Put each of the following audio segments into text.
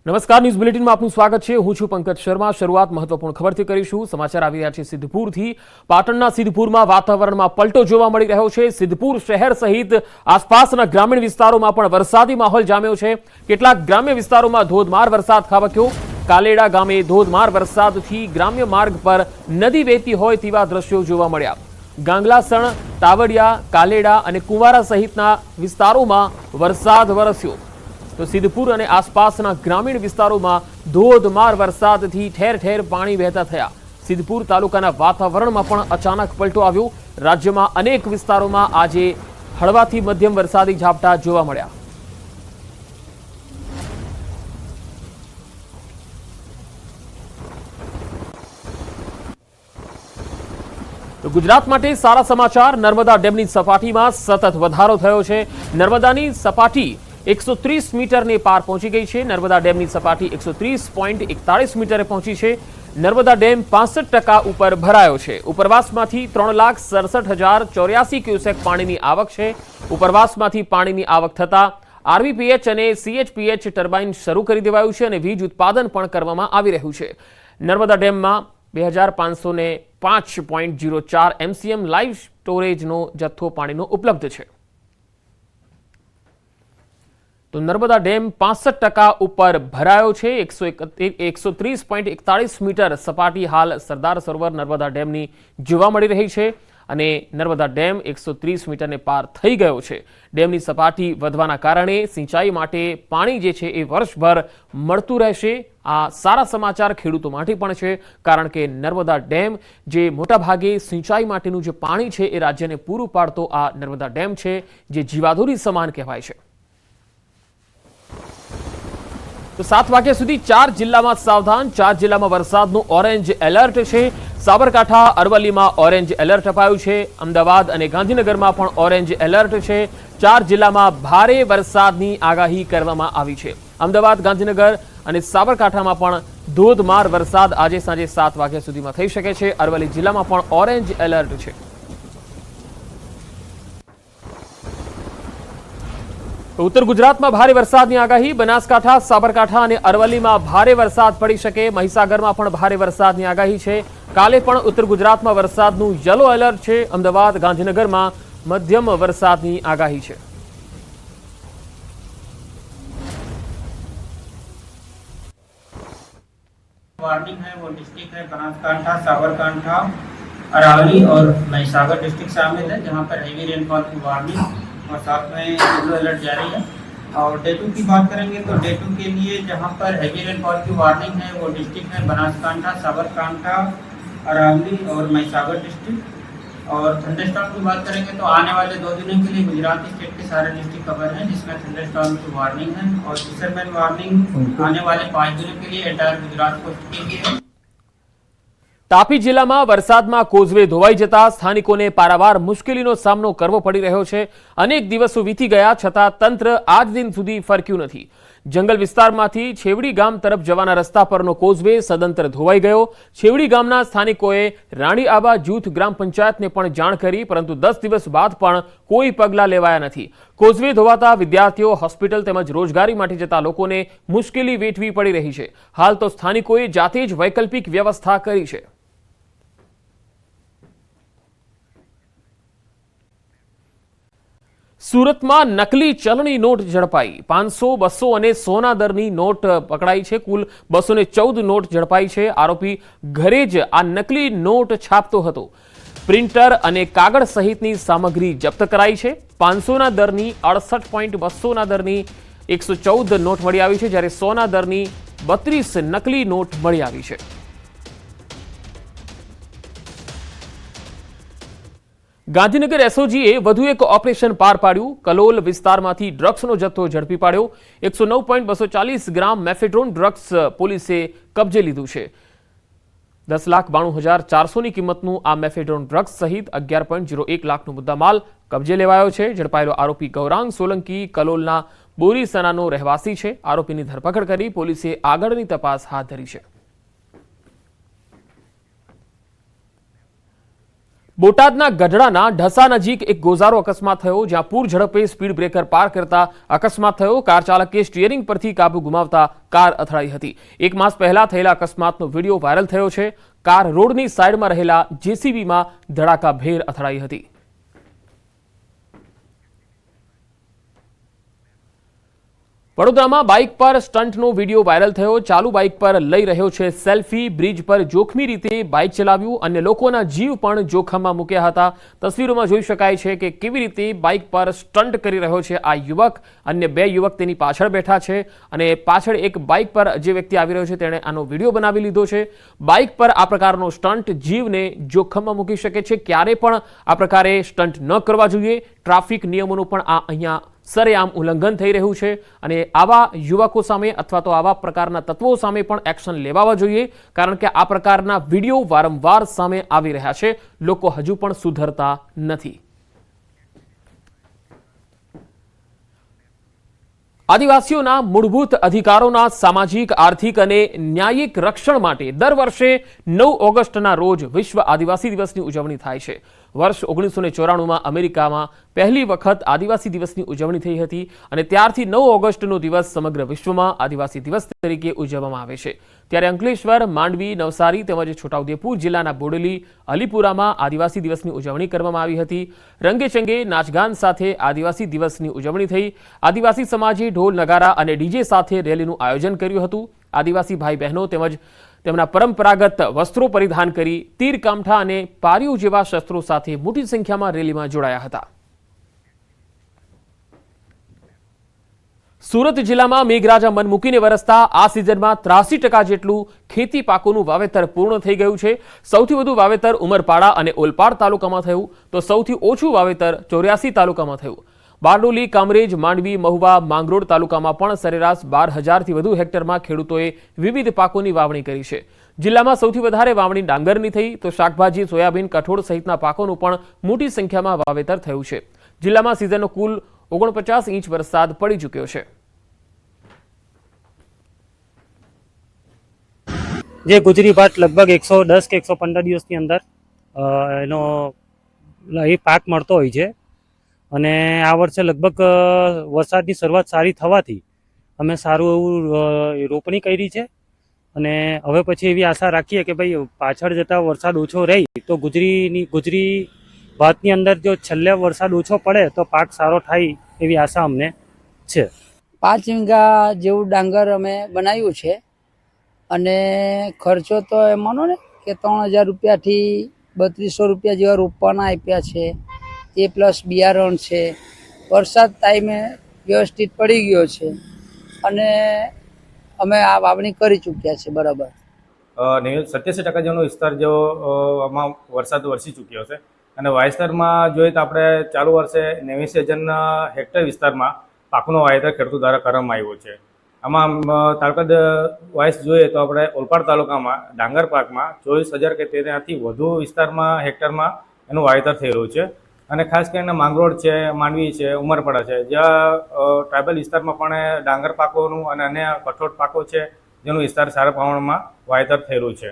નમસ્કાર, ન્યૂઝ બુલેટિનમાં આપનું સ્વાગત છે। હું છું પંકજ શર્મા। શરૂઆત મહત્વપૂર્ણ ખબરથી કરીશું। સમાચાર આવી રહ્યા છે સિદ્ધપુરથી। પાટણના સિદ્ધપુરમાં વાતાવરણમાં પલટો જોવા મળી રહ્યો છે। સિદ્ધપુર શહેર સહિત આસપાસના ગ્રામીણ વિસ્તારોમાં પણ વરસાદી માહોલ જામ્યો છે। કેટલાક ગ્રામ્ય વિસ્તારોમાં ધોધમાર વરસાદ ખાબક્યો। કાલેડા ગામે ધોધમાર વરસાદથી ગ્રામ્ય માર્ગ પર નદી વહેતી હોય તેવા દ્રશ્યો જોવા મળ્યા। ગાંગલાસણ, તાવડિયા, કાલેડા અને કુંવારા સહિતના વિસ્તારોમાં વરસાદ વરસ્યો। તો સિદ્ધપુર અને આસપાસના ગ્રામીણ વિસ્તારોમાં ધોધમાર વરસાદથી ઠેર ઠેર પાણી વહેતા થયા। સિદ્ધપુર તાલુકાના વાતાવરણમાં પણ અચાનક પલટો આવ્યો। રાજ્યમાં અનેક વિસ્તારોમાં આજે હળવાથી મધ્યમ વરસાદી ઝાપટા જોવા મળ્યા। તો ગુજરાત માટે સારા સમાચાર। નર્મદા ડેમની સપાટીમાં સતત વધારો થયો છે। નર્મદાની સપાટી 130 મીટરને પાર પહોંચી ગઈ છે। નર્મદા ડેમની સપાટી 130.41 મીટરે પહોંચી છે। નર્મદા ડેમ 65% ઉપર ભરાયો છે। ઉપરવાસમાંથી 3,67,084 ક્યુસેક પાણીની આવક છે। ઉપરવાસમાંથી પાણીની આવક થતા આરવીપીએચ અને સીએચપીએચ ટર્બાઇન શરૂ કરી દેવાયું છે અને વીજ ઉત્પાદન પણ કરવામાં આવી રહ્યું છે। નર્મદા ડેમમાં 2505.04 એમસીએમ લાઇવ સ્ટોરેજનો જથ્થો પાણીનો ઉપલબ્ધ છે। તો નર્મદા ડેમ 65% ઉપર ભરાયો છે। 130.41 મીટર સપાટી હાલ સરદાર સરોવર નર્મદા ડેમની જોવા મળી રહી છે અને નર્મદા ડેમ 130 મીટરને પાર થઈ ગયો છે। ડેમની સપાટી વધવાના કારણે સિંચાઈ માટે પાણી જે છે એ વર્ષભર મળતું રહેશે। આ સારા સમાચાર ખેડૂતો માટે પણ છે, કારણ કે નર્મદા ડેમ જે મોટાભાગે સિંચાઈ માટેનું જે પાણી છે એ રાજ્યને પૂરું પાડતો આ નર્મદા ડેમ છે, જે જીવાદોરી સમાન કહેવાય છે। તો 7 વાગ્યા સુધી 4 જિલ્લામાં સાવધાન। 4 જિલ્લામાં વરસાદનું ઓરેન્જ એલર્ટ છે। સાબરકાંઠા, અરવલ્લીમાં ઓરેન્જ એલર્ટ અપાયું છે। અમદાવાદ અને ગાંધીનગરમાં પણ ઓરેન્જ એલર્ટ છે। 4 જિલ્લામાં ભારે વરસાદની આગાહી કરવામાં આવી છે। અમદાવાદ, ગાંધીનગર અને સાબરકાંઠામાં પણ ધોધમાર વરસાદ આજે સાંજે 7 વાગ્યા સુધીમાં થઈ શકે છે। અરવલ્લી જિલ્લામાં પણ ઓરેન્જ એલર્ટ છે। ઉત્તર ગુજરાતમાં ભારે વરસાદની આગાહી। બનાસકાંઠા, સાબરકાંઠા અને અરવલ્લીમાં ભારે વરસાદ પડી શકે। મહીસાગરમાં પણ ભારે વરસાદની આગાહી છે। કાલે પણ ઉત્તર ગુજરાતમાં વરસાદનું યલો એલર્ટ છે। અમદાવાદ, ગાંધીનગરમાં મધ્યમ વરસાદની આગાહી છે। वार्निंग है वो डिस्ट्रिक्ट है बनासकांठा, साबरकांठा, अरावली और महिसागर डिस्ट्रिक्ट शामिल है, जहां पर हेवी रेनफॉल की वार्निंग और साथ में येलो अलर्ट जारी है। और डे 2 की बात करेंगे तो डे 2 के लिए जहां पर हेवी रेनफॉल की वार्निंग है वो डिस्ट्रिक्ट है बनासकांठा, साबरकांठा, अरावली और महिसागर डिस्ट्रिक्ट। और थंडरस्टॉर्म की बात करेंगे तो आने वाले 2 दिनों के लिए गुजरात स्टेट के सारे डिस्ट्रिक्ट कवर हैं, जिसमें थंडरस्टॉर्म की वार्निंग है। और फिशरमैन वार्निंग आने वाले 5 दिनों के लिए एंटायर गुजरात को के लिए है। તાપી જિલ્લામાં વરસાદમાં કોઝવે ધોવાઈ જતા સ્થાનિકોને પારાવાર મુશ્કેલીનો સામનો કરવો પડી રહ્યો છે। અનેક દિવસો વીતી ગયા છતાં તંત્ર આજ દિન સુધી ફરક્યું નથી। જંગલ વિસ્તારમાંથી છેવડી ગામ તરફ જવાના રસ્તા પરનો કોઝવે સદંતર ધોવાઈ ગયો। છેવડી ગામના સ્થાનિકોએ રાણી આબા જૂથ ગ્રામ પંચાયતને પણ જાણ કરી, પરંતુ 10 દિવસ બાદ પણ કોઈ પગલાં લેવાયા નથી। કોઝવે ધોવાતા વિદ્યાર્થીઓ, હોસ્પિટલ તેમજ રોજગારી માટે જતા લોકોને મુશ્કેલી વેઠવી પડી રહી છે। હાલ તો સ્થાનિકોએ જાતે જ વૈકલ્પિક વ્યવસ્થા કરી છે। સુરતમાં નકલી ચલણી નોટ ઝડપાઈ। 500, 200 અને 100ના દરની નોટ પકડાઈ છે। કુલ 214 નોટ ઝડપાઈ છે। આરોપી ઘરે જ આ નકલી નોટ છાપતો હતો। પ્રિન્ટર અને કાગળ સહિતની સામગ્રી જપ્ત કરાઈ છે। 500ના દરની 68, 200ના દરની 114 નોટ મળી આવી છે, જ્યારે 100ના દરની 32 નકલી નોટ મળી આવી છે। ગાંધીનગર એસઓજીએ વધુ એક ઓપરેશન પાર પાડ્યું। કલોલ વિસ્તારમાંથી ડ્રગ્સનો જથ્થો ઝડપી પાડ્યો। 109.240 ગ્રામ મેફેડ્રોન ડ્રગ્સ પોલીસે કબજે લીધું છે। 10,92,400ની કિંમતનું આ મેફેડ્રોન ડ્રગ્સ સહિત 11.01 લાખનો મુદ્દામાલ કબજે લેવાયો છે। ઝડપાયેલો આરોપી ગૌરાંગ સોલંકી કલોલના બોરીસનાનો રહેવાસી છે। આરોપીની ધરપકડ કરી પોલીસે આગળની તપાસ હાથ ધરી છે। બોટાદના ગઢડાના ઢસા નજીક એક ગોઝારો અકસ્માત થયો, જ્યાં પૂર ઝડપે સ્પીડ બ્રેકર પાર કરતા અકસ્માત થયો। કાર ચાલકે સ્ટીયરિંગ પરથી કાબુ ગુમાવતા કાર અથડાઈ હતી। 1 માસ પહેલા થયેલા અકસ્માતનો વિડીયો વાયરલ થયો છે। કાર રોડની સાઈડમાં રહેલા જેસીબીમાં ધડાકાભેર અથડાઈ હતી। વડોદરામાં બાઇક પર સ્ટંટનો વિડીયો વાયરલ થયો। ચાલુ બાઇક પર લઈ રહ્યો છે સેલ્ફી। બ્રિજ પર જોખમી રીતે બાઇક ચલાવ્યું, અન્ય લોકોના જીવ પણ જોખમમાં મૂક્યા હતા। તસવીરોમાં જોઈ શકાય છે કે કેવી રીતે બાઇક પર સ્ટંટ કરી રહ્યો છે આ યુવક। અન્ય 2 યુવક તેની પાછળ બેઠા છે અને પાછળ એક બાઇક પર જે વ્યક્તિ આવી રહ્યો છે તેણે આનો વિડીયો બનાવી લીધો છે। બાઇક પર આ પ્રકારનો સ્ટંટ જીવને જોખમમાં મૂકી શકે છે। ક્યારે પણ આ પ્રકારે સ્ટંટ ન કરવા જોઈએ। ટ્રાફિક નિયમોનું પણ આ અહીંયા સરેઆમ ઉલ્લંઘન થઈ રહ્યું છે અને આવા યુવકો સામે અથવા તો આવા પ્રકારના તત્વો સામે પણ એક્શન લેવા જોઈએ, કારણ કે આ પ્રકારના વિડીયો વારંવાર સામે આવી રહ્યા છે। લોકો હજુ પણ સુધરતા નથી। આદિવાસીઓના મૂળભૂત અધિકારોના સામાજિક, આર્થિક અને ન્યાયિક રક્ષણ માટે દર વર્ષે 9 ઓગસ્ટના રોજ વિશ્વ આદિવાસી દિવસની ઉજવણી થાય છે। વર્ષ 1994માં અમેરિકામાં પહેલી વખત આદિવાસી દિવસની ઉજવણી થઈ હતી અને ત્યારથી 9 ઓગસ્ટનો દિવસ સમગ્ર વિશ્વમાં આદિવાસી દિવસ તરીકે ઉજવવામાં આવે છે। ત્યારે અંકલેશ્વર, માંડવી, નવસારી તેમજ છોટાઉદેપુર જિલ્લાના બોડેલી, અલીપુરામાં આદિવાસી દિવસની ઉજવણી કરવામાં આવી હતી। રંગેચંગે નાચગાન સાથે આદિવાસી દિવસની ઉજવણી થઈ। આદિવાસી સમાજે ઢોલ, નગારા અને ડીજે સાથે રેલીનું આયોજન કર્યું હતું। આદિવાસી ભાઈ બહેનો તેમજ તેમના પરંપરાગત વસ્ત્રો પરિધાન કરી તીર, કામઠા અને પારીઓ જેવા શસ્ત્રો સાથે મોટી સંખ્યામાં રેલીમાં જોડાયા હતા। સુરત જિલ્લામાં મેઘરાજા મન મૂકીને વરસતા આ સિઝનમાં 83% જેટલું ખેતી પાકોનું વાવેતર પૂર્ણ થઈ ગયું છે। સૌથી વધુ વાવેતર ઉમરપાડા અને ઓલપાડ તાલુકામાં થયું તો સૌથી ઓછું વાવેતર 84 તાલુકામાં થયું। બારડોલી, કામરેજ, માંડવી, મહુવા, માંગરોળ તાલુકામાં પણ સરેરાશ 12,000થી વધુ હેક્ટરમાં ખેડૂતોએ વિવિધ પાકોની વાવણી કરી છે। જિલ્લામાં સૌથી વધારે વાવણી ડાંગરની થઈ તો શાકભાજી, સોયાબીન, કઠોળ સહિતના પાકોનું પણ મોટી સંખ્યામાં વાવેતર થયું છે। જિલ્લામાં સિઝનનો કુલ 49 ઇંચ વરસાદ પડી ચૂક્યો છે। જે ગુજરી ભાત લગભગ 110 કે 115 દિવસની અંદર એનો એ પાક મળતો હોય છે અને આ વર્ષે લગભગ વરસાદની શરૂઆત સારી થવાથી અમે સારું એવું રોપણી કરી છે અને હવે પછી એવી આશા રાખીએ કે ભાઈ પાછળ જતા વરસાદ ઓછો રહે તો ગુજરી ભાતની અંદર જો છેલ્લે વરસાદ ઓછો પડે તો પાક સારો થાય એવી આશા અમને છે। 5 વીઘા જેવું ડાંગર અમે બનાવ્યું છે અને ખર્ચો તો એમ માનો ને કે 3,000 રૂપિયાથી 3200 રૂપિયા જેવા રોપવાના આપ્યા છે। એ પ્લસ બિયારણ છે। વરસાદ ટાઈમે વ્યવસ્થિત પડી ગયો છે અને અમે આ વાવણી કરી ચૂક્યા છે બરાબર। 87% જેનો વિસ્તાર જેવો આમાં વરસાદ વરસી ચૂક્યો છે અને વાવેતરમાં જોઈએ તો આપણે ચાલુ વર્ષે 89,000 હેક્ટર વિસ્તારમાં પાકનું વાવેતર ખેડૂતો દ્વારા કરવામાં આવ્યું છે। આમાં તાલુકા વાઇઝ જોઈએ તો આપણે ઓલપાડ તાલુકામાં ડાંગર પાકમાં 24,000 કે તેનાથી વધુ વિસ્તારમાં હેક્ટરમાં એનું વાવેતર થઈ રહ્યું છે અને ખાસ કરીને માંગરોળ છે, માંડવી છે, ઉમરપાડા છે, જ્યાં ટ્રાઇબલ વિસ્તારમાં પણ ડાંગર પાકોનું અને અન્ય કઠોળ પાકો છે જેનું વિસ્તાર સારા પ્રમાણમાં વાવેતર થઈ રહ્યું છે।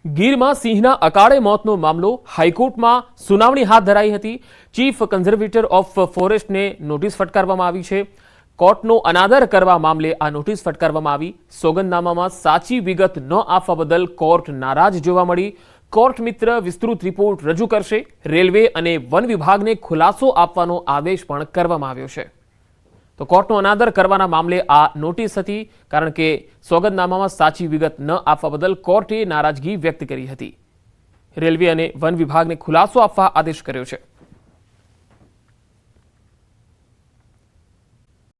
ગીરમાં સિંહના અકાળે મોતનો મામલો હાઈકોર્ટમાં સુનાવણી હાથ ધરાઈ હતી। ચીફ કન્ઝર્વેટર ઓફ ફોરેસ્ટને નોટિસ ફટકારવામાં આવી છે। કોર્ટનો અનાદર કરવા મામલે આ નોટિસ ફટકારવામાં આવી। સોગંદનામામાં સાચી વિગત ન આપવા બદલ કોર્ટ નારાજ જોવા મળી। કોર્ટ મિત્ર વિસ્તૃત રિપોર્ટ રજૂ કરશે। રેલવે અને વન વિભાગને ખુલાસો આપવાનો આદેશ પણ કરવામાં આવ્યો છે। તો કોર્ટનો અનાદર કરવાના મામલે આ નોટિસ હતી, કારણ કે સોગંદનામામાં સાચી વિગત ન આપવા બદલ કોર્ટે નારાજગી વ્યક્ત કરી હતી। રેલવે અને વન વિભાગને ખુલાસો આપવા આદેશ કર્યો છે।